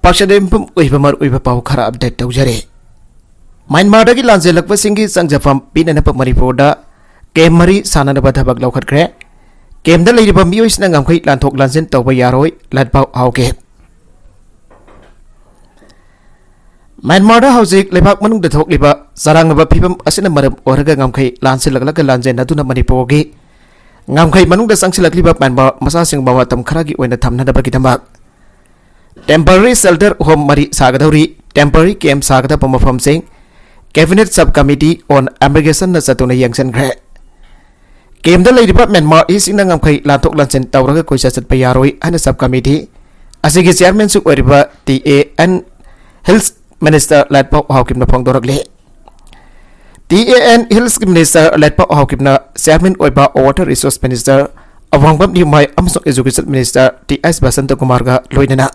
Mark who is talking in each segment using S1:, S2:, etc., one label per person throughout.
S1: पार्षदेमपुम उइबमर उइब पाउ खरा update तौजरे Myanmar की लांजेलक सिंगी संजफम पीननप मणिपुरदा केम मरी साननब थबक लौखटख्रे केमदा लेरिबा मियोइसना ngamkhai लांथोक लांजेन तौबा यारोय लाटपाउ हाउके म्यांमार हौजिक लेबाक मनुंगदा थोकलिबा सरंगबा फिबम असिना मरम ओरगा ngamkhai लांसिलगलक लांजेन अदुना मणिपुरगी ngamkhai manungda sangsilakliba म्यांमार मसासिंग बावा तम खरागी ओइना थमनदबगिदमक टेम्पररी शेल्टर होम मरी सागदौरी टेम्पररी कैम्प सागदब मफमसिंग cabinet sub committee on emigration न चतुना यंगसनख्रे केमदा लेरिबा म्यांमार इसिंग ngamkhai लांथोक लांजेन तौरगा कोइसा चतपा यारोय हना सब कमिटी असिगी चेयरमैन सु ओरिबा TAN हिल्स मिनिस्टर लाटपा हाउकिमना फोंदोरकले TAN हिल्स मिनिस्टर लाटपा हाउकिमना चेयरमैन ओइबा water resource minister Awangbam Nimai अमसो education minister TS Basant Kumar गा लोइनना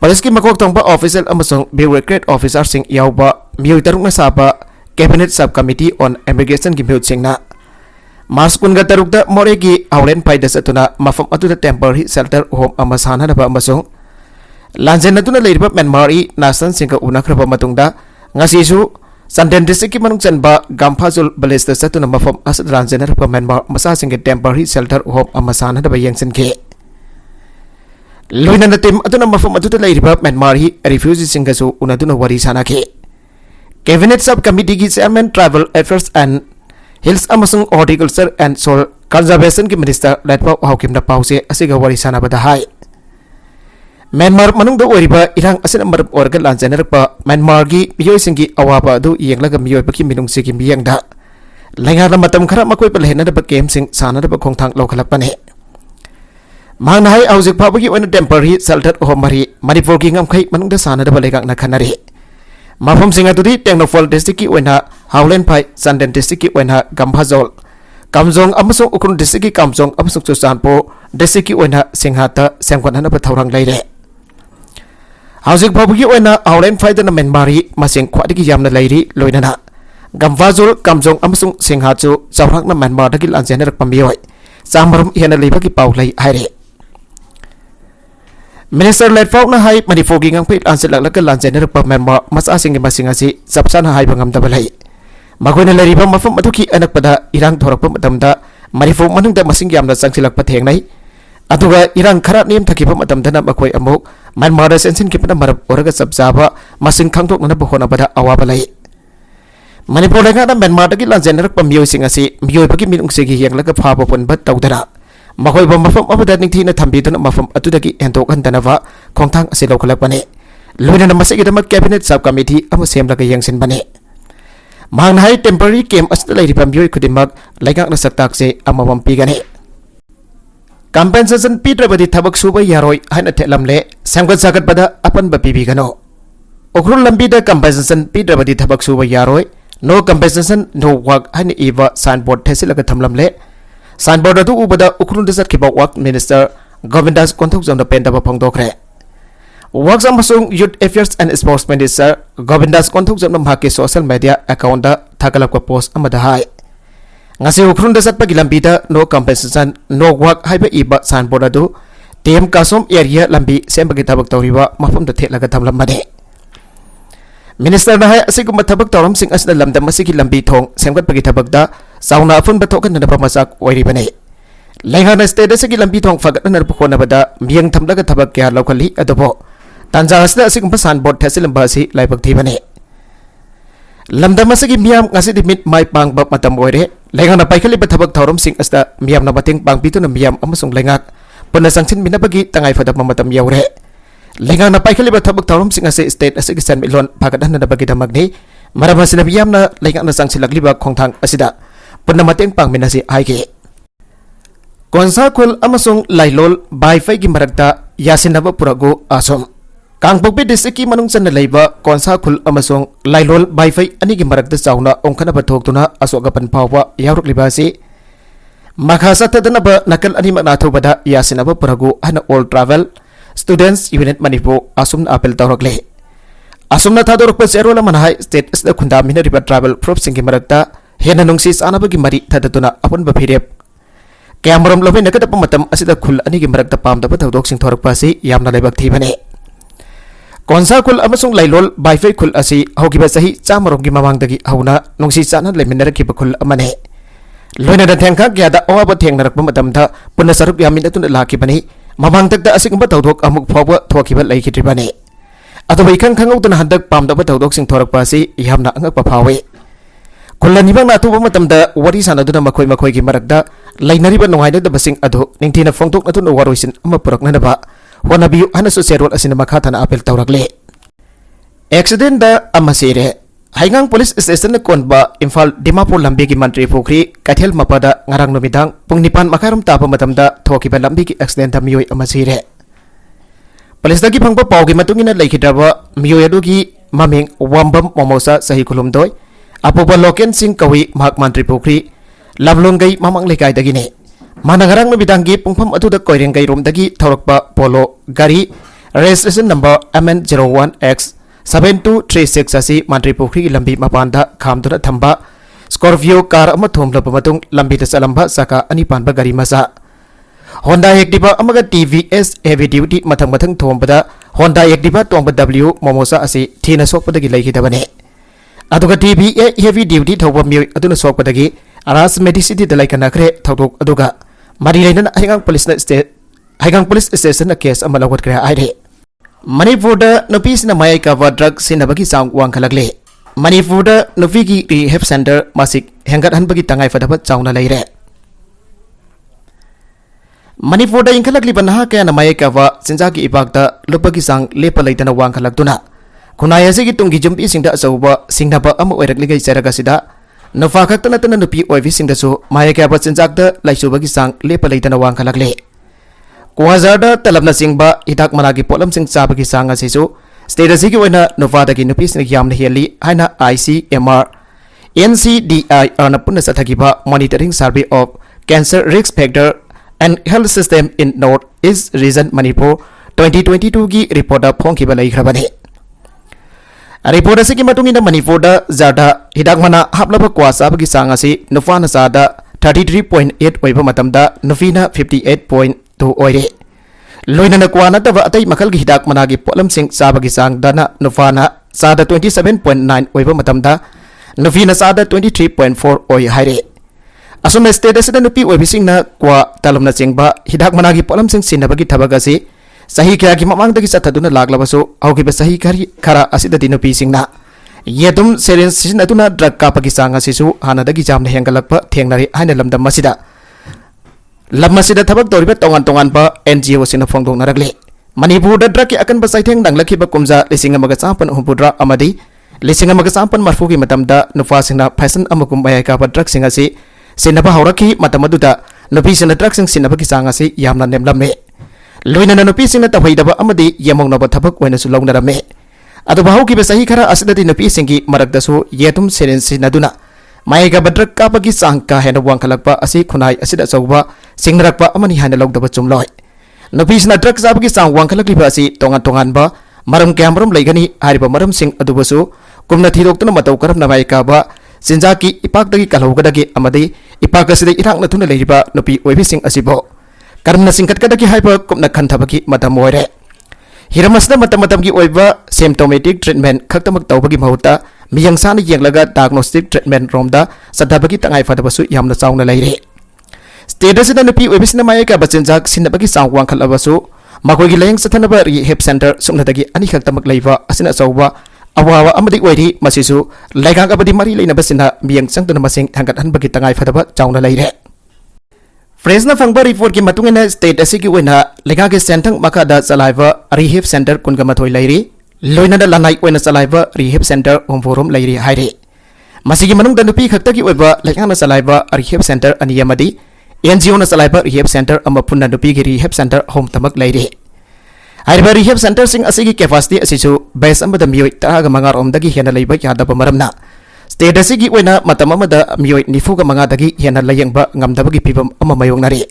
S1: पुलिस की मकोक तंगबा ऑफिसर अमसों ब्यूरोक्रेट ऑफिसर सिंह यावबा मियोय तरुकना साबा cabinet sub committee on immigration की म्यूट सिंहना मार्च कुनगा तरुकदा मोरेगी आउलेन फाइदा सतुना मफम अतुदा टेम्पररी शेल्टर होम अमा साननबा अमसों लांजेन अतुना लेरिबा म्यांमारी नासन सिंह उनाख्रबा मतुंगदा ngasisu Sandan district की मनुंग चनबा गांफाजुल बलेस्ता सतुना मफम असद लांजेन रबा म्यांमार मसा सिंह टेम्पररी शेल्टर होम अमा साननबा यंगसन के लोइना टीम अदुना मफम अदुदा लेरिबा म्यांमारी रिफ्यूजी सिंगसु उनदुना वरी सानाखे कैबिनेट सब कमिटी की chairman tribal affairs and hills अमसुंग हॉर्टिकल्चर एंड सोल कंजर्वेशन की मिनिस्टर लेटपा हाउकिमना पाउसे असिगा वरी सानाबदा हाय म्यांमार मनुंगदा ओरिबा इरांग असिना मरब ओरगा लांजेनरपा म्यांमार की मियोइसिंगी अवाबा अदु येंगलगा मियोइबकी मिनुंगसिगी मियंगदा लैंगाना मतम खरा मकोइ पलहेनदबा केमसिंग सानदबा खोंथांग लौखलकपने मांगना हाय हौजिक फाबगी ओइना टेम्पररी शेल्टर होम मरी मणिपुर की ngamkhai मनुंगदा सानदबा लेगांगना खनरे मफम सिंह अदुदी टेक्नोफॉल डिस्ट्रिक्ट की ओइना हाउलेन फाइ संदेन डिस्ट्रिक्ट की ओइना गंभाजोल कामजोंग अमसों उखरुल डिस्ट्रिक्ट की कामजोंग अमसों चुचानपो डिस्ट्रिक्ट की ओइना सिंहाता सेमगनहनबा थौरांग लैरे हौजिक फाबगी ओइना हाउलेन फाइदना म्यांमारी मसिंग ख्वादगी यामना लैरी लोइनना गंभाजोल कामजोंग अमसों सिंहाचु चौरांगना म्यांमारदगी लांजेनरकपा मियोय चामरम हेना लेबगी पाउ लै हायरे मिनिस्टर लेटफाउना हाई मणिपुर की ngamkhai लांसिलगलक लांजेनरकपा म्यांमार मसासिंग मसिंग asi चपसाना हाइबा ngamdaba lai मखोइना लेरिबा मफम अदुकी अनकपदा इरांग थोरकपा मतमदा मणिपुर मनुंगदा मसिंग यामना चंगसिलकपा थेंगनाई अदुगा इरांग खरा नेम थकिबा मतमदना मखोइ अमुक म्यांमारदा सेंसिन किपना मरब ओरगा चपजाबा मसिंग खांगथोकनबा होनबदा अवाबा lai मणिपुर लेंगाना म्यांमारदगी लांजेनरकपा मियोइसिंग asi मियोइबगी मिनुंगसिगी येंगलगा फाबा पुनबा तौदना मखोइब मफम अबदा निंगथीना थंबीदुना मफम अतुदगी एंथोकहनदनबा खोंथांग असि लौखलकपने लोइना मसिगिदमक कैबिनेट सब कमिटी अमा सेमलगा यंगसिनबने मांगना हाई टेम्पररी कैम्प असदा लेरिबा मियोइ खुदिमक लैगांगना सक्ताकसे अमवम पीगने कंपेंसेशन पीद्रबदी थबक सुबा यारोय हाइना थेलमले सेमगत सागतबदा अपनबा पीबीगनो उखरुल लंबीदा कंपेंसेशन पीद्रबदी थबक सुबा यारोय नो कंपेंसेशन नो वर्क हाइना इबा साइनबोर्ड थेसिलगा थमलमले साइनबोर्ड अदु उबदा उखरुल दसतखिबा वर्क मिनिस्टर गोविंदास कोंथोकजमना पेंदबा फोंदोखरे वर्क्स अमसुंग youth affairs and sports minister Govindas कोंथोकजमना माके सोशल मीडिया अकाउंट थागलकपा पोस्ट अमदा हाय ngasi ukhrum da satpagi lambida no compensation no work haiba iba signboard adu tem kasom area lambi sembagi thabak tawriba mafam da thelaga thamlamade minister na hay asiguma thabak tawram sing asna lamdam asigi lambi thong semgat pagi thabak da sauna afun ba thokan na pamasak oiribane laihana state asigi lambi thong fagat na rpkhona bada miyang thamlaga thabak kya lokali adobo tanja asna asiguma signboard thasilam ba si laibak thibane lamdam asigi miyam ngasi dimit mai pang ba matam oire laihana paikali ba thabak thawram sing asda miyam na bating pang bituna miyam amasung laingak puna sangsin minabagi tangai fadap mamatam yaure laihana paikali ba thabak thawram sing ase state asigi san milon phagadhan na bagi damagni marabasina miyam na laingak na sangsilagli ba khongthang asida puna mateng pang minasi aige konsa khul amasung lailol baifai gi marakta yasinaba purago asom Kangpokpi district की मनुंग चन लेबा कोनसा खुल अमसोंग लाइलोल बाइफै अनि की मरकत चाउना ओंखनबा थोकतुना अशोकपन फावबा यारुकलिबासी मखा सतदनबा नकल अनि मनाथोबदा यासिनबा पुरगु हन all travel students unit Manipur असुम अपील तौरकले असुमना थादोरकपा सेरोला मनहाय स्टेट इस खुंदा मिनरिबा ट्रैवल प्रूफ सिंग की मरकता हेना नुंगसी सानबगी मरी थदतुना अपनबा फिरेप कैमरम लोबे नकदप मतम असिदा खुल अनि की मरकता पामदबा थौदोक सिंग थोरकपासी यामना लेबक थीबने Konsa khul amasung lailol baifei khul asi hokiba sahi chamaromgi mamangdagi hauna nungsi chana leminaraki khul amane loina da thengkha gyada awaba thengnarakpa matamda punna saruk yamin atun lakibani mamangtakda asigumba tawdok amuk phawba thokiba laikhitribani atoba ikhang khangawduna handak pamdaba tawdok sing thorakpa asi yamna angakpa phawe khulani bang atuba matamda wari sanaduna makhoi gi marakda lainariba nungainadaba sing adu ningthina phongtok atun waroisin ama puraknanaba Wanabiyu hana so serol asina makhatana apel tawrakle accident da amasire haingang police station na konba Imphal Dimapur lambi gi mantri phukri kathel mapada ngarang numidang pungnipan makaram tapa matamda thokiba lambi gi accident da miyoi amasire police da gi phangpa paw gi matungina laikhidraba miyoi adu gi maming wambam momosa sahi khulumdoi apoba loken sing kawi mahak mantri phukri lablongai mamang lekai dagine Manangarang nabidangi pungpam atuda koirengai romdagi thorakpa polo gari registration number MN01X 7236 asi mantri pukri lambi mapanda khamduna thamba Scorpio car ama thomlapa matung lambi ta salamba saka ani panba gari masa Honda Activa amaga TVS heavy duty mathang thombada Honda Activa tongba W momosa asi thina sokpadagi laikhidabane aduga TVS heavy duty thoba mioi aduna sokpadagi aras medicity dalai kanakre thawdok aduga Marilaina Haigang Police Station na case ang malawat kaya ay Manipur da nupis na may cover drug sinabagi sang wang kalagle Manipur da nupigi rehab center masik hanggat bagi tangay fadapat saung na layre Manipur da yung kalagli banaha kaya na may cover sinjaki ibagda lupagi sang lepalay na wang kalagtuna Kunaya sige itong gijumpi singda asawba singnaba amo oiragligay saragasida Nafakak na tanan nupi oivi singdasu maya kaya bat sinjakda laisubagi sang lepalay na wang kalagle. Kuwazarda talab na singba itak managi polam sing sabagi sang asisu state sigi wena novada gi nupi sinigyam na heli haina ICMR NCDI na punna sa tagiba monitoring survey of cancer risk factor and health system in North East Region Manipur 2022 gi report da phongkiba lai khrabani. Report asi matungina Manipur da zarda hidak mana haplaba kwasa bagi sang asi nufana sada 33.8 oiba matamda nufina 58.2 oire loina na kwana taba atai makal gi hidak managi polam sing sabagi sang dana nufana sada 27.9 oiba matamda nufina sada 23.4 oi haire asum status da nupi oibising na kwa talom na singba hidak managi polam sing sinabagi thabagasi Sahi kaya ki mamang dagi sataduna laglabaso au ki sahi kari kara asida dino pising na yedum seren sisin aduna drug ka pagisanga sisu hana dagi jam na hengalakpa thengnari haina lamdam masida lammasida thabak doriba tongan pa NGO sina phongdong naragle Manipur da drug ki akan ba saitheng danglaki ba kumja lesinga maga sampan humpudra amadi lesinga maga sampan marfu ki matamda nufa sina fashion amakum bayai ka ba drug singa si sinaba hauraki matamaduda nupi sina drug sing sinaba ki sanga si yamna nemlamme Loina na nupi sing na tabhaidaba amadi yamong na bathabak wena su long na rame adu bahu ki sahi khara asidati nupi singi marakdasu yetum serensi naduna mai ga badrak ka pagi sangka hena wang khalakpa asi khunai asida chawba singrakpa amani hana logdaba chumloi nupi sina drak sabagi sang wang khalakli ba asi tongan ba maram kyamram leigani hariba maram sing adubasu kumna thiroktuna matau karam na mai ka ba sinjaki ipakdagi kalhogdagi amadi ipakasida irang na thuna leiriba nupi oibi sing asibo Karena singkat kadaki hyper kumna khantabaki matam oire hiramasna matam gi oiba symptomatic treatment khaktamak tawbagi mahuta miyang sana yenglaga diagnostic treatment romda sadabagi tangai fadabasu yamna saungna leire status na nupi oibisna mayaka bachenjak sinabagi sangwang khalabasu makogi leng sathanaba rehab center sumnadagi ani khaktamak leiba asina sauba awawa amadi oiri masisu laigang abadi mari leina basina miyang sangtuna masing hangat hanbagi tangai fadaba chaungna leire Fresna fangba report ki matungina state asigi wena lega ke sentang makada salaiva rehab center kunga mathoi lairi loina da lanai wena salaiva rehab center homforum lairi haire masigi manung danupi khakta ki weba lega na salaiva rehab center aniyamadi NGO na salaiva rehab center ama punna nupi ki rehab center home tamak lairi haire rehab center sing asigi capacity asisu base amada mioi taraga mangar omdagi hena leiba yada pamaramna State asigi wena matamamada miyoi nifuga mga dagi hena layang ba ngamdabagi pibam ama mayong nari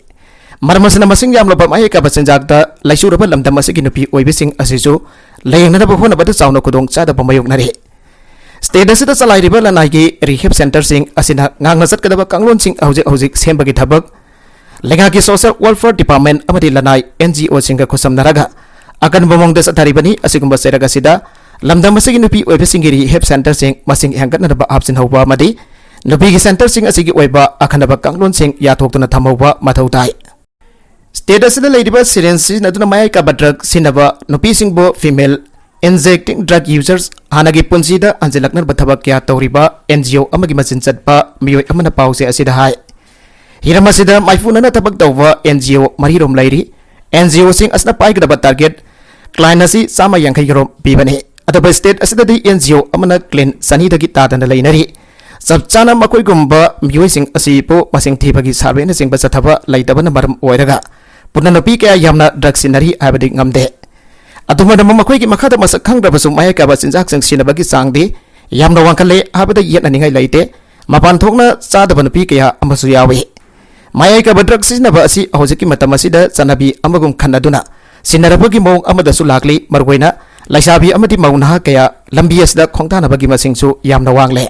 S1: marmasna masing yam lobam ay ka basenjakta laisura ba lamdam asigi nupi oibising asisu layang na ba hona bada sauna kudong sada pamayong nari State asida salai riba lanai ki rehab center sing asina ngangnasat kadaba kanglon sing hauzik sembagi thabak lenga ki social welfare department amadi lanai NGO singa kusam naraga akan bomong desa taribani asigumba seraga sida lamdam masigi nupi oiba singiri help center sing masing hangkat na ba absin hauba madi nupi gi center sing asigi oiba akanaba kanglon sing yathok tuna thamauba mathau tai state asida leidiba syringe na tuna mayai ka drug sinaba nupi singbo female injecting drug users hanagi punsida anjelaknar bathaba kya tawriba NGO amagi machin chatpa miyoi amana pause asida hai hiramasida maifuna na tabak tawwa NGO marirom lairi NGO sing asna paigdaba target client asi sama yang kai rom pibani ataba state asida di NGO amana clean sani dagi tadana lainari sabchana makoi gumba miyoi sing asi po masing thibagi sarve na sing basathaba laidabana maram oiraga punana pi kaya yamna drug sinari abadi ngamde atuma dama makoi ki makhada masak khangraba sum maya ka ba sinjak sing sinabagi sangdi yamna wangkale abada yetna ningai laite mapan thokna chadaba pi kaya amasu yawi maya ka drug sinaba asi hojiki matam asida chanabi amagum khanaduna sinarabagi mong amada su lakli margoina laisabi amadi mauna kaya lambi asda khongtana bagi masingsu yamna wangle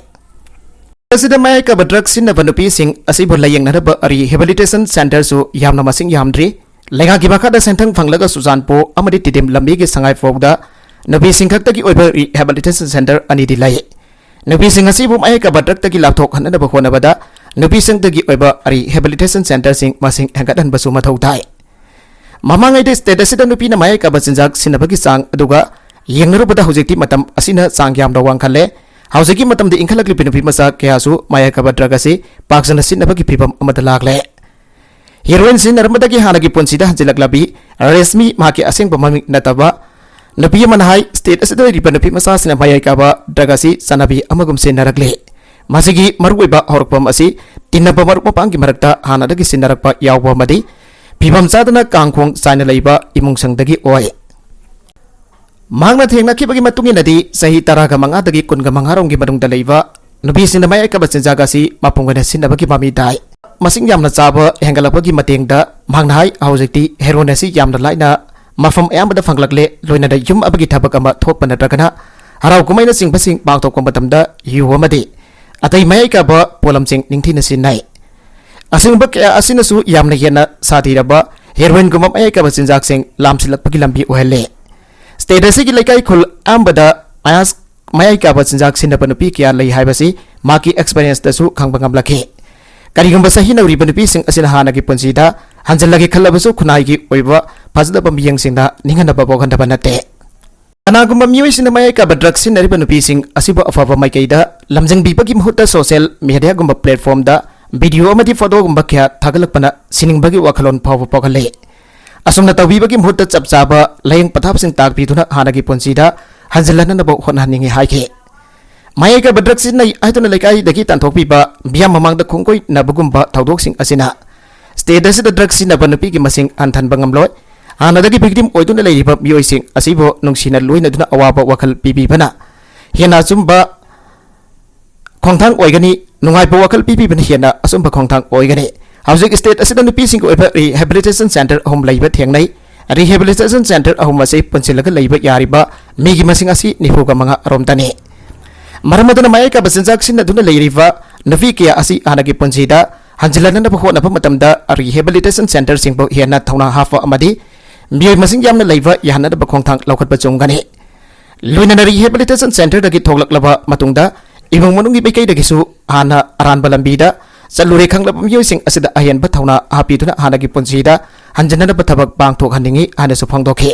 S1: asida maya ka drug sinaba nupi sing asibo layeng naraba ari rehabilitation center su yamna masing yamdri lenga ki makada sentang phanglaga sujanpo amadi tidim lambi ge sangai fogda nupi sing khakta ki oiba rehabilitation center ani di lai nupi sing asibo maya ka drug ta ki lapthok hanna ba khona bada nupi sing ta ki oiba ari rehabilitation center sing masing hangadan basu mathau tai mamangai de state asida nupi na maya ka sinjak sinabagi sang aduga yengnarubada hojekti matam asina sang yamda wangkhale hausiki matam de inkhalak lipi nupi masa kyasu maya ka drug asi paksana sinabagi pibam amada lagle heroin sin narmada ki hanagi ponsida hanjilak labi resmi maki asing pamami nataba nupi manhai state asida ripa nupi masa sina maya ka drug asi sanabi amagum sin narakle masigi maruiba horpam asi tinaba marupma pangki marakta hanadagi sinarakpa yawba madi pibam sadana kangkhong saina leiba imung sangdagi oi mangna thengna khibagi matungi nadi sahi taraga manga dagi kunga mangarong gi badung dalaiba nubi sinamai ka basinjaga si mapungana sinabagi pami dai masing yamna chaba hengalapagi matengda mangnai haujekti heroin asi yamna laina mafam ayamada fanglakle loina da yum abagi thabak ama thokpana dragana harau kumaina singbasing bangtok kombatamda yuwamadi atai mai ka ba polam sing ningthina sinai asingba kya asinasu yamna yena sadiraba heroin gumam ai ka basinjak sing lamsilakpagi lambi ohele state asigi laikai khul ambada ayas mai ka basinjak sinaba nupi kya lei haibasi maki experience dasu khangbangam lakhe karigumba sahi nauri banupi sing asina hanagi punsida hanjalagi khallabasu khunai gi oiba fajlaba miyang singna ningana baboganda banate anagumba miyoi sina mai ka drug sinari banupi sing asiba afaba mai kaida lamjang bibagi mahutta social media gumba platform da video amadi photo gumba kya thagalakpana siningbagi wakhalon phawa pokale asumna tawibagi mahutta chapchaba layeng pathap sing takpiduna hanagi punsida hanjalana nabo honhaningi haike maya ka drug sinai aituna lekai dagi tanthokpi ba biam mamang da khongkoi nabugumba thaudok sing asina state asida drug sinaba nupi gi masing anthan bangamloi anadagi victim oiduna leiba miyoi sing asibo nungsina loina duna awaba wakal pipi bana hena chumba khongthang oigani nungai bo wakal pipi bana hena asumba khongthang oigani hausik state asida nupi sing ko rehabilitation center home leiba thengnai rehabilitation center ahum ase panchilaga leiba yariba migi masing asi nifuga manga romtani maramaduna maya ka basinjak sin aduna leiriba nafi kya asi anagi panchida hanjilana na phona pamatamda rehabilitation center singbo hena thauna hafa amadi miyoi masing yamna leiba yana da bakhongthang laukhat bachungani loina rehabilitation center dagi thoklaklaba matungda imung manungi bekai dagi su hana aran balambida chalure khanglaba miyoi sing asida ayan ba thauna hapiduna hanagi panchida hanjana da bathabak bangthok haningi hana su phangdokhe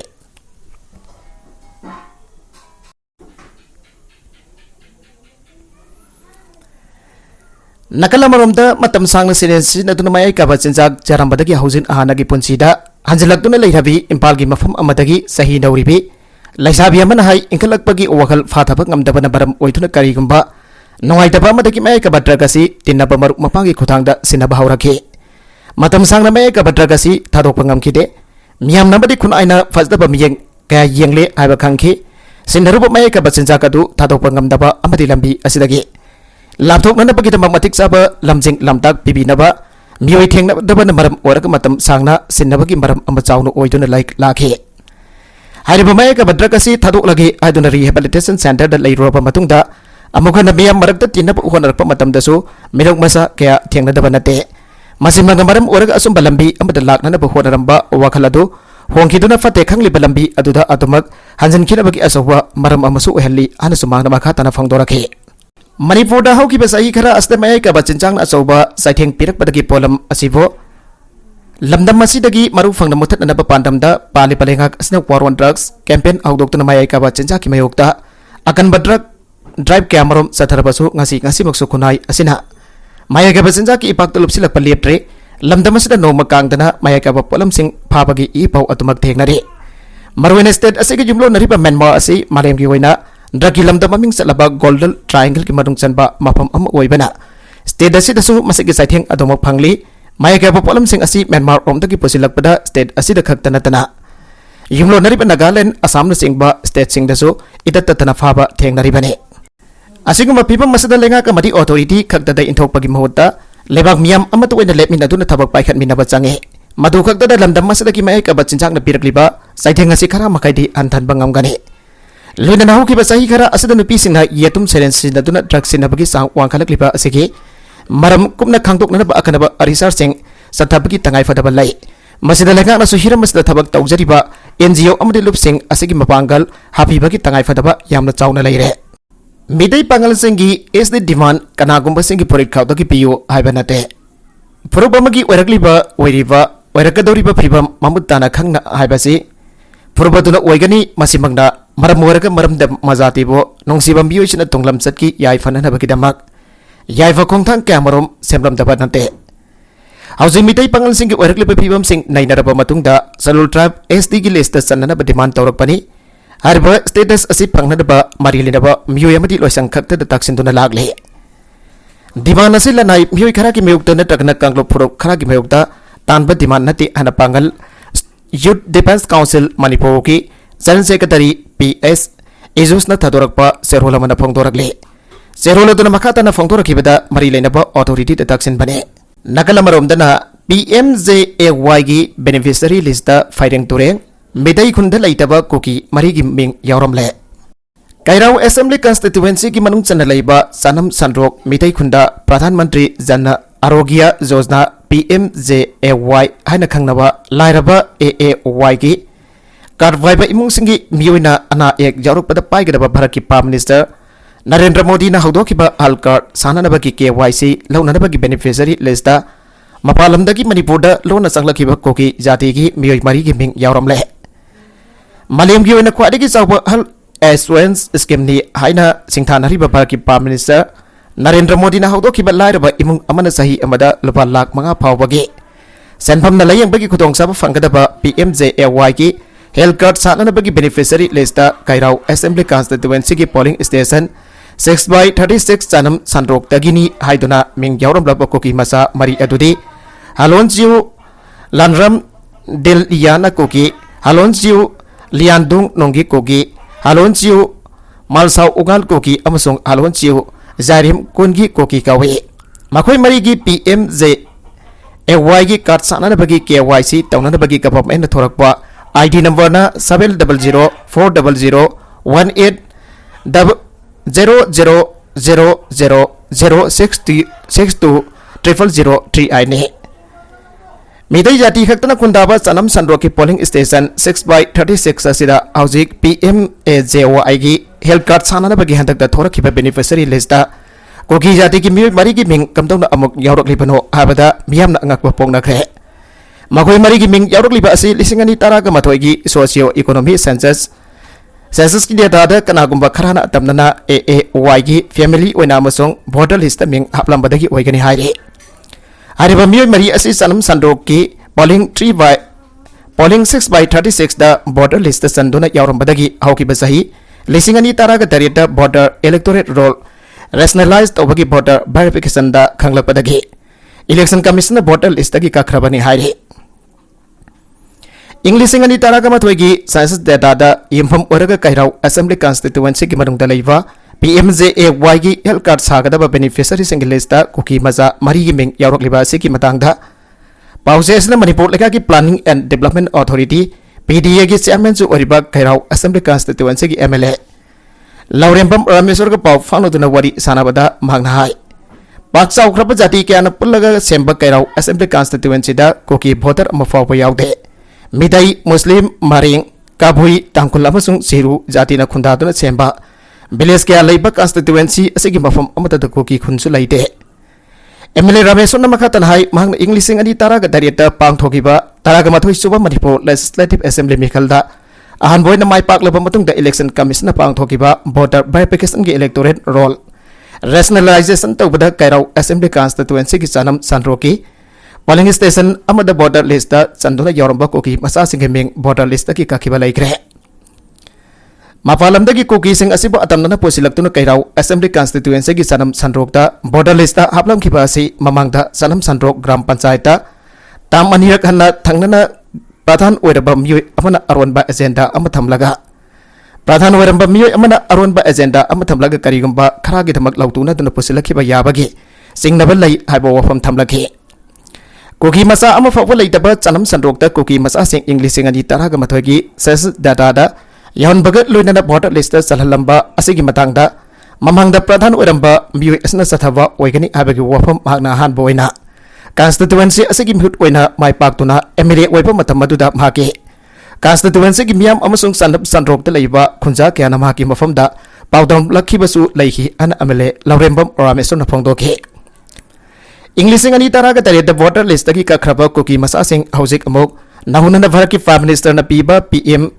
S1: nakala maromda matam sangna sirensi na tuna mayai ka bachinjak jarambadagi haujin ahanagi punsida hanjalakduna leirabi impalgi mafam amadagi sahi nauribi laisabi amana hai inkalakpagi wakal fathabak ngamdabana baram oituna karigumba nongaitaba amadagi mayai ka badragasi tinnaba maruk mapangi khutangda sinaba haurakhe matam sangna mayai ka badragasi thadokpa ngamkhide miyam nabadi khun aina fajdaba miyeng kaya yengle aiba khangkhi sindaruba mayai ka bachinjak adu thadokpa ngamdaba amadi lambi asidagi laptop nana bagi tamang matik saba lamjing lamtak pibi naba miyoi thengna daba na maram oraga matam sangna sinna bagi maram amba chawnu oiduna like lakhe hariba mai ka badraka si thadok lagi aiduna rehabilitation center da leiroba matungda amuka na miyam marakta tinna bu honarakpa matam dasu mirok masa kaya thengna daba nate masim na maram oraga asum balambi amba da lakna na bu honaramba wakhaladu होंखिदुना फते खंगलिबा लंबी अदुदा अदुमक हंजनखिनबगी असौबा मरम अमसु ओहल्ली आना सुमांगना मखातना फोंदोरखे मणिपुरदा हौकिबा सही खरा असते मयाई कबा चिंचांग असौबा साइथेंग पिरकपदगी pollen असिबो लमदम असिदगी मरु फंगना मुथतनबा पांडमदा पाली पलेंगाक असना war on drugs campaign आउदोक्तुना मयाई कबा चिंचाकी मयोक्ता अकनबा drug drive कैमरोम सथरबसु ngasi मक्सु खुनाई असिना मयाई कबा चिंचाकी इपाक्तु लुपसिलक पलेप्ट्रे लमदम असिदा नोमा कांगदना मयाई कबा पोलम सिंग फाबगी ई पाउ अतुमक थेंगनरे मरुवेन स्टेट असिगी जुमलो नरिबा म्यांमार असि मालेमगी ओइना ड्रगी लमदम ममिंग सलबा गोल्डन ट्रायंगल की मरुंग चनबा मफम अम ओइबना स्टेट असिदसु मसिगी साइथेंग अदोमक फंगली मायकेब पोलम सिंग असि म्यांमार रोमदगी पुसिलकपदा स्टेट असिदा खक्तनतना युमलो नरिबा नागालैंड असम न सिंगबा स्टेट सिंगदसु इदत्ततना फाबा थेंगनरिबने असिगुमा पिबम मसदा लेंगा कमदी ऑथोरिटी खक्तदा इंथोकपगी महुत्ता लेबाक मियाम अमत ओइना लेपमिनदुना थबक पाइखतमिनबा चंगे मधु खक्तदा लमदम मसदगी मायकेब चिंचांगना पिरकलिबा साइथेंग असि खरा मखाइदि अंथनबा ngamgani लोइना हौकिबा सही खरा असदा नुपीसिंगना येतुम सेरेन सिनदुना ड्रग सिनबगी सांग वांखलकलिबा असिगी मरम कुमना खांगदोकनबा अखनबा रिसर्च सिंग सथबगी तंगाई फदबा लै मसिदा लेंगाना सुहिरम मसिदा थबक तौजरिबा एनजीओ अमदि लुपसिंग असिगी मपांगल हाफिबगी तंगाई फदबा यामना चावना लैरे मिदै पांगल सिंगी एसदी डिमांड कनागुंबा सिंगी पुरिक खाउदगी पियो हाइबा नते फुरुब अमगी ओइरकलिबा ओइरिबा ओइरकदौरिबा फिबम ममुताना खंगना हाइबासि फुरुबदुना ओइगनी मसिमंगना मरम ओइरक मरमद मजातिबो नोंसिबम बियोइसिना तोंगलम चटकी याइ फननबगिदमक याइफा खोंथांग कैमरोम सेमलमदबा नते हौजिक मितै पांगल सिंगी ओइरकलिबा फिबम सिंग नाइनरबा मतुंगदा सलुल ट्राइब एसडी की लिस्ट सन्ननबा डिमांड तौरकपनी हरबा स्टेटस असि फंगनदबा मरिलिनबा मियोय अमदि लोइसंग खक्तदा ताक्सिनदुना लागले डिमांड असि लनाई मियोय खरा की मयुक्ता नत्रगना कांगलो फुरुक खरा की मयुक्ता तानबा डिमांड नति हना Pongal youth defence council Manipur की जनरल सेक्रेटरी पीएस इजुसना थदोरकपा सेरोलमना फोंदोरकले सेरोलदुना मखातना फोंदोरखिबदा मरि लेनबा ऑथोरिटी ताक्सिन बने नकलमरोमदना पीएमजेएवाई की बेनिफिशियरी लिस्ट फाइरेंग तुरेंग मिदै खुंद लैतबा कुकी मरी की मिंग यावरमले कैराव असेंबली कंस्टिट्युएंसी की मनुंग चन लैबा सनम सनरोक मिदै खुंद प्रधानमंत्री जन आरोग्य योजना पीएमजेएवाई हाइना खंगनबा लाइरबा एएवाई की कार्डवाइबा इमुंगसिंगी मियोइना अना एक यावरकपदा पाइगदबा भारत की प्राइम मिनिस्टर नरेंद्र मोदी ना हौदोखिबा हाल कार्ड साननबगी केवाईसी लौननबगी बेनिफिशियरी लिस्ट मपालमदगी मणिपुरदा लोना चंगलखिबा कोकी जाति की मियोय मरी की मिंग यावरमले मालेमगी ओइना ख्वाइदगी चावबा हल एश्योरेंस स्कीम नि हाइना सिंथानरिबा भारत की प्राइम मिनिस्टर नरेंद्र मोदी ना हौदोखिबा लाइरबा इमुंग अमना सही अमदा लुपा लाख मंगा फावबगी सेनफमना लायंबगी खुदोंगसाबा फंगदबा पीएमजेएवाई की हेल्थ कार्ड साननबगी beneficiary list Keirao assembly constituency की पोलिंग स्टेशन 6/36 चनम सनरोक्तगिनी हाइदुना मिंग यावरमलबा कोकी मसा मरी अदुदी हालोनजिउ लानरम दिलयाना कोकी हालोनजिउ लियानदुंग नोंगी कोकी हालोनजिउ मालसाउ उगाल कोकी अमसोंग हालोनजिउ जारिम कुनगी कोकी कावे मखोय मरी की पीएमजे एवाई की कार्ड साननबगी केवाईसी तौननबगी गवर्नमेंट थोरकपा आईडी नंबर ना 7000400000620003 मिदै जाति खक्तना खुंदाबा चनम सनरो की पोलिंग स्टेशन 6/36 असिदा हौजिक पीएमएजेवाई की हेल्थ कार्ड साननबगी हंदकदा थोरखिबा बेनिफिशियरी लिस्ट कोकी जाति की मियोय मरी की मिंग कमदौना अमुक यावरकलिबनो हाबदा मियामना अंगकबा पोंगनखरे मखोय मरी की मिंग यावरकलिबा असि 2013 की सोशियो इकोनॉमी सेंसस की डेटा कनागुंबा खराना तमनना एएवाई की फैमिली ओइना अमसोंग वोटर लिस्ट मिंग हापलंबदगी ओइगनि हाइरे हारिबा मियोय मरी असि सनम सनरोक की पोलिंग 6/36 दा वोटर लिस्ट संदुना यावरंबदगी हौकिबा सही 2013 दा वोटर इलेक्टोरेट रोल रैशनलाइज तौबगी वोटर वेरिफिकेशन दा खंगलपदगी इलेक्शन कमीशन वोटर लिस्ट की काखरबनी हाइरे इंग्लिश की साइंस डेटा यमफम कैराव असेंबली कंस्टिट्युएंसी की मनुंगदा लैबा पीएमजेएवाई की हेल्थ कार्ड सागदबा बेनिफिशियरी सिंग लिस्ट कुकी मजा मरी की मिंग यावरकलिबा असिकी मतंगदा पाउसेसना मणिपुर लेखा की planning and development authority PDA की चेयरमैन जो ओरिबा कैराव असेंबली कंस्टिट्युएंसी की एमएलए लौरेंबम रामेश्वर का पाउ फाउनुदुना वरी सानाबदा मांगना हाय पाक चाउख्रब जाति क्या पुल्लगा सेंब कैराव असेंबली कंस्टिट्युएंसी दा कोकी वोटर अमा फाउबा यावदे Midai Muslim Maring Kabui Tangkul amasung Siru Jatina Khundaduna Semba Village Kaya Laiba constituency asigi mafam amata da kuki khunsu laide MLA Ramesh Namakatan Hai Mang Englishing ani taraga darieta pangthokiba taraga mathoi suba Manipur Legislative Assembly Mikhalda ahan boy na mai pak laba matung da election commission na pangthokiba voter verification gi electorate roll rationalization tawbada Kairau Assembly constituency gi sanam sanroki polling station amada border list da chanduna yoramba koki masa singming border list ki kakiba laikre Mapalamdagi koki sing asibo atamna posilaktuna Kairau Assembly constituency gi sanam sanrokta border list da haplam kibasi mamangda sanam sanrok gram panchayata tam anirak hanna thangnana pradhan oiraba miyoi amana aronba agenda amathamlaga pradhan oiraba miyoi amana aronba agenda amathamlaga karigumba kharagi dhamak lautuna duna posilakiba yabagi singnaba lai haibo wafam thamlagi koki masa ama fawa laitaba chanam sanrokta koki masa sing English sing ani taraga mathogi ses data da Yahan bagat loinana border list salhalamba asigi matangda mamangda pradhan oiramba miyoi asna sathawa oigani abagi wafam magna han boina constituency asigi mhut oina mai paktuna emirate oiba matam maduda mhake constituency gi miyam amasung sanap sanrok te leiba khunja kya nama ki mafamda pawdam lakhibasu leihi an amele laurembam Ramesh na phongdoke English ani taraga tare the border list gi ka khraba koki masa sing hojik amok nahunana bharat ki prime minister na piba PM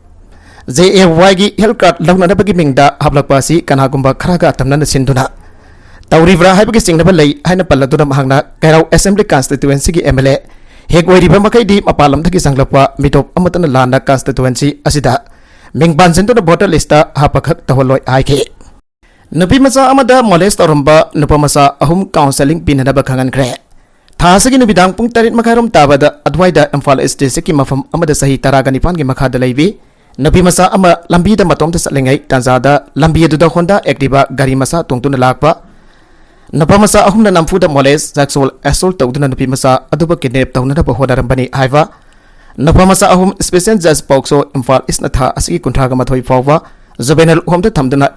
S1: JAY gi health card launa na bagi mingda hablakpa si kanagumba kharaga tamna na sinduna tawribra haibagi singnaba lei haina palladuna mahangna Kairau Assembly constituency gi MLA hek oiriba makai di mapalam thagi sanglapwa mitop amatana lana constituency asida mingban sentuna voter lista hapakhak tawloi aike nupi masa amada molest oramba nupa masa ahum counseling pinana bakhangan kre thasagi nubidang pung tarit makharom tabada adwaida Imphal East district ki mafam amada sahi taraga nipan gi makhada leibi Nabi masa ama lambi da matom ta salengai tanzada lambi du da Honda Activa gari masa tungtuna lakpa napa masa ahum na namfu da moles sexual assault tawduna nabi masa aduba kidnap tawna da hodaram bani haiva napa masa ahum special judge Pokso Imphal East na tha asigi kuntraga mathoi fawwa juvenile home ta thamduna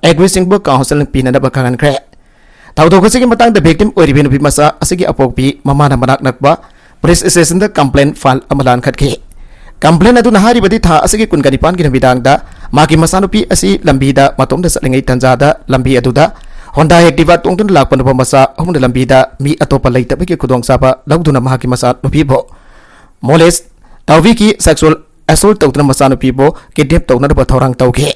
S1: aggressing book council pina da bakangan kre tawdo ko sigi matang da victim oiribe nabi masa asigi apokpi mama na manak nakba police station da complaint file amalan khatke Complain adu nahari badi tha asigi kun kanipan gi bidang da magi masanupi asi lambi da matom da salengai tanjada lambi adu da Honda Activa tungtun lakpan ba masa hum da lambi da mi atopa laita bagi kudong sapa lagduna mahaki masa nupi bo moles tawvi ki sexual assault tawtuna masa nupi bo kidnap tawna da thorang tawke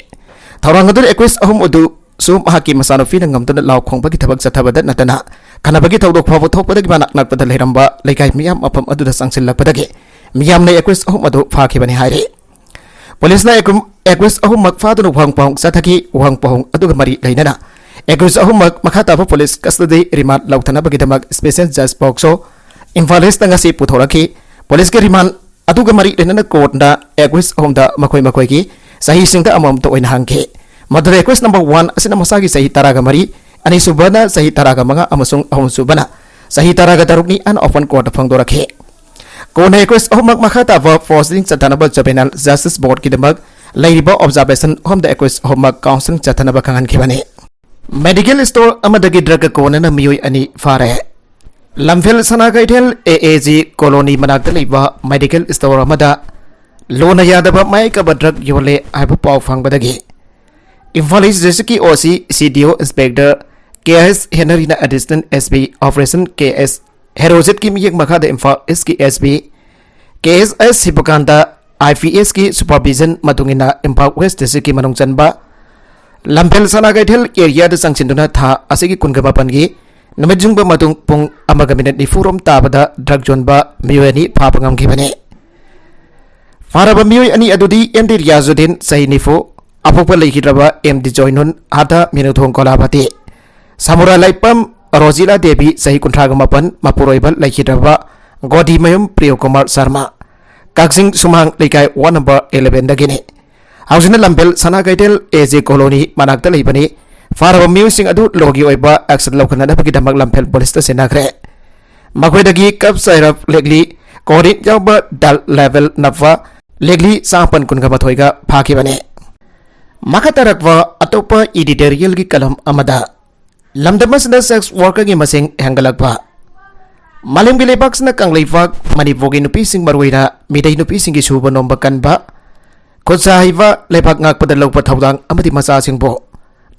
S1: thorang adu request ahum adu sum mahaki masa nupi na ngamtun law khong bagi thabak sataba da natana kana bagi tawdok phawo thok pada gi banak nak pada leiramba lekai miyam apam adu da sangsil lak pada ge miyam na equest ahum adu phaki bani haire police na equest ahum mak fadu wang pong sathaki wang pong adu mari leinana equest ahum mak makhata pa police custody remand lauthana bagi damak special judge Pokso Imphal East ngasi puthoraki police ke remand adu mari leinana court na equest ahum da makoi ki sahi singda amam to oina hangke madre equest number 1 asina masagi sahi taraga mari ani subana sahi taraga manga amasung ahum subana sahi taraga tarukni an open court phangdorake Kone request ahum makhata work forcing chatanaba juvenile justice board ki damak lairiba observation home the request ahum counseling chatanaba kangan khibane medical store amadagi drug kone na miyoi ani fare lamphel sanagaitel AAG colony manakta leiba medical store amada lona yadaba mai ka drug yole aiba paw fangbadagi Imphal East district ki OC CDO inspector KS Henry na assistant SB operation KS Herozet ki miyek makhada Imphal East ki SB KSS Sipakanda IPS ki supervision matungina Imphal West district ki manung chanba Lamphel sanagaitel area da sangsinduna tha asigi kungamapan gi namajungba matung pung amaga minute ni furom tabada drug jonba miyani phapangam gi bane faraba miyoy ani adudi MD Riyazuddin Sahinifo apopa leihidraba MD Joinun hada minuthong kolabati Samura Laipam Rozila Devi sahi kuntragamapan mapuroibal laikhidraba Godi Mayum Priyo Kumar Sharma Kaksing Sumang Likai 1 number 11 dagini Hausina Lamphel sanagaitel AJ colony manakta leibani faraba musing adu logi oiba action laukana da bagi damak Lamphel police station nakre makhoi dagi kap sairap legli korin jawba dal level nafa legli sangpan kun gama thoiga phaki bane makatarakwa atopa editorial gi kalam amada lamdamasna sex worker gi masing hangalakba Malam gi lebaksna kangleifak Manipur gi nupising marwaina midai nupising gi suba nomba kanba khotsa haiba leibak ngakpada lawpa thaudang amati macha singbo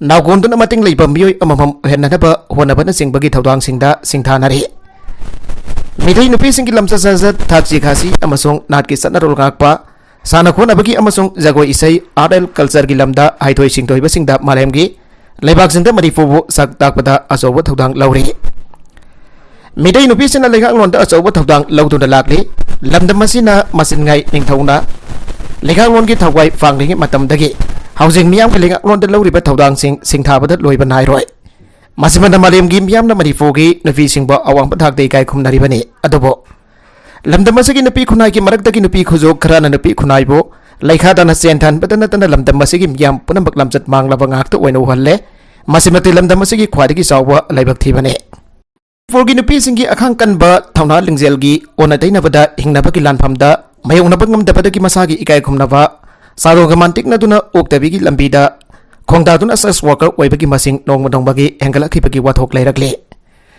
S1: nawgonduna mating leiba mioi amamam henanaba honabana singbagi thaudang singda singthanari midai nupising gi lamsa sajat thakji khasi amasong natki sanarol ngakpa sana khonabagi amasong jagoi isai RL culture gi lamda haithoi singtoiba singda malam gi leibak singda Manipur sak takpada asoba thaudang lauri midai nupisina lekhak londa asoba thaudang lauduna lakli lamdam masina masingai ningthauna lekhak lon gi thawai fangringi matamdagi housing miyam gi lekhak londa lauriba thaudang singthabada loiba nairoi masimanda malem gi miyamna Manipur gi nupi singba awang pathak dei kai khumnaribani adobo lamdam masigi nupi khunai gi marakdagi nupi khujo kharana nupi khunai bo lekhada na senthan badana tana lamdam masigi miyam punambak lamjat manglaba ngakta oina uhalle masimati lamdam masigi khwadigi sawba laibak thibane Manipur gi nupi singi akhang kanba thauna lingzel gi ona dainabada hingnabagi lanphamda mayongnabak ngamdabadagi masagi ikai khumnaba saro gamantik na duna oktabigi lambida khongdaduna sex worker oibagi masing nongmadongbagi hengalakibagi wathok leirakle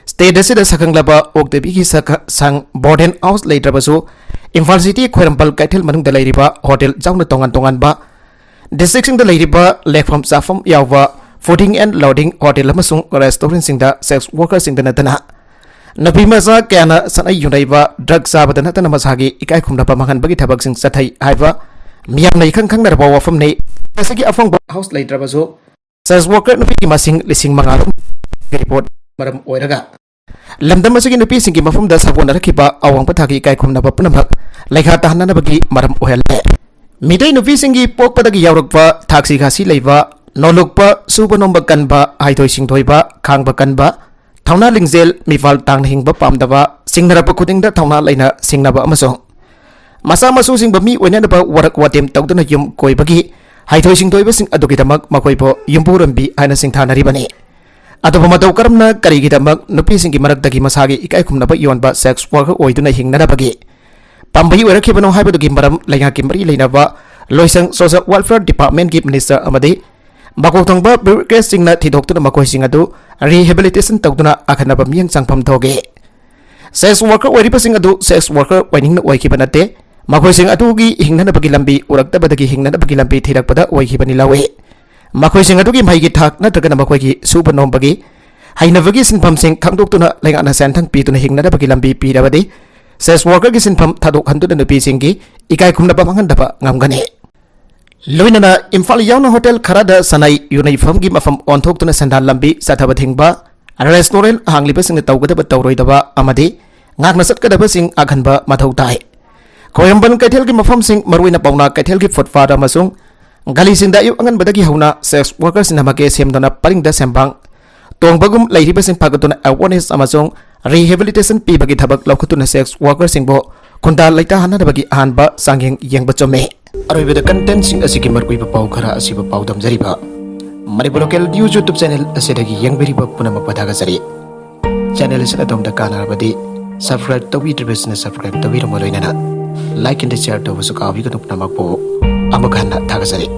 S1: state asida sakanglaba oktabigi sang Borden House leitrabasu Imphal City Khoirampal Kaithel manungda leiriba hotel jauna tongan ba district singda leiriba lekfam chafam yawwa fooding and loading hotel amasung restaurant singda sex worker singda natana Nabi masa kena sanai yunaiba drug sabada natana masagi ikai khumnaba manganbagi thabak sing sathai haiba miyam nei khang narba wafam nei masagi afang house leitrabasu sex worker nupi ki masing lising mangarum report maram oiraga lamdam masagi nupi singi mafumda sabona rakhiba awang pathagi ikai khumnaba punamak lekha tahananabagi maram ohelle midai nupi singi pokpadagi yawrakpa thaksi khasi leiba nolokpa suba nomba kanba haithoi singthoiba khangba kanba thauna lingzel mifal tangna hingba pamdaba singnarapa khudingda thauna leina singnaba amasong masa masu singba mi oinanaba warak watem tawduna yum koibagi haithoi singthoiba sing adugidamak makoibo yumpurambi haina singthanaribani adoba mataw karamna karigidamak nupi singi marakdagi masagi ikai khumnaba yonba sex worker oiduna hingnanabagi pambai oirakhibano haibadugi maram leingaki mari leinaba loisang social welfare department gi minister amadi Bakotangba bureaucrats singna thidokuna makoi sing adu rehabilitation tawduna akhanaba miyang changpham thoge sex worker oiriba sing adu sex worker oiningna oikiba nate makoi sing adu gi hingnana bagi lambi uraktabadagi hingnana bagi lambi thirakpada oikibani lawe makoi sing adu gi maigi thak natragana makoi gi suba nombagi hainabagi sinpham sing khangdoktuna lengana santhang pituna hingnana bagi lambi pirabadi sex worker gi sinpham thadok handuna nupi singi ikai khumnaba mangandaba ngamgani Loinana Imphal yauna hotel kharada sanai uniform gi mafam onthok tuna sandal lambi sathaba thingba restaurant hangliba sing tawgadaba tawroidaba amadi ngakna satkadaba sing aghanba mathau tai Khoirambal Kaithel gi mafam sing marwina pauna Kaithel gi footpath amasung gali singda yu angan badagi hauna sex workers namake semdona paringda sembang tongbagum leiriba sing pagatuna awareness amasung rehabilitation pibagi thabak laukhatuna sex workers singbo khunda laita hanadabagi ahanba sangyeng yengba chome Aroibada content sing asigi markuiba pau khara asiba pau damjariba Manipur local news YouTube channel asidagi yengberiba punamak padhagajari channel asina domda kanarabadi subscribe tawidribasna subscribe tawiramo loinana like and share tawbasu kawi kanu punamak po amakhanna thagajari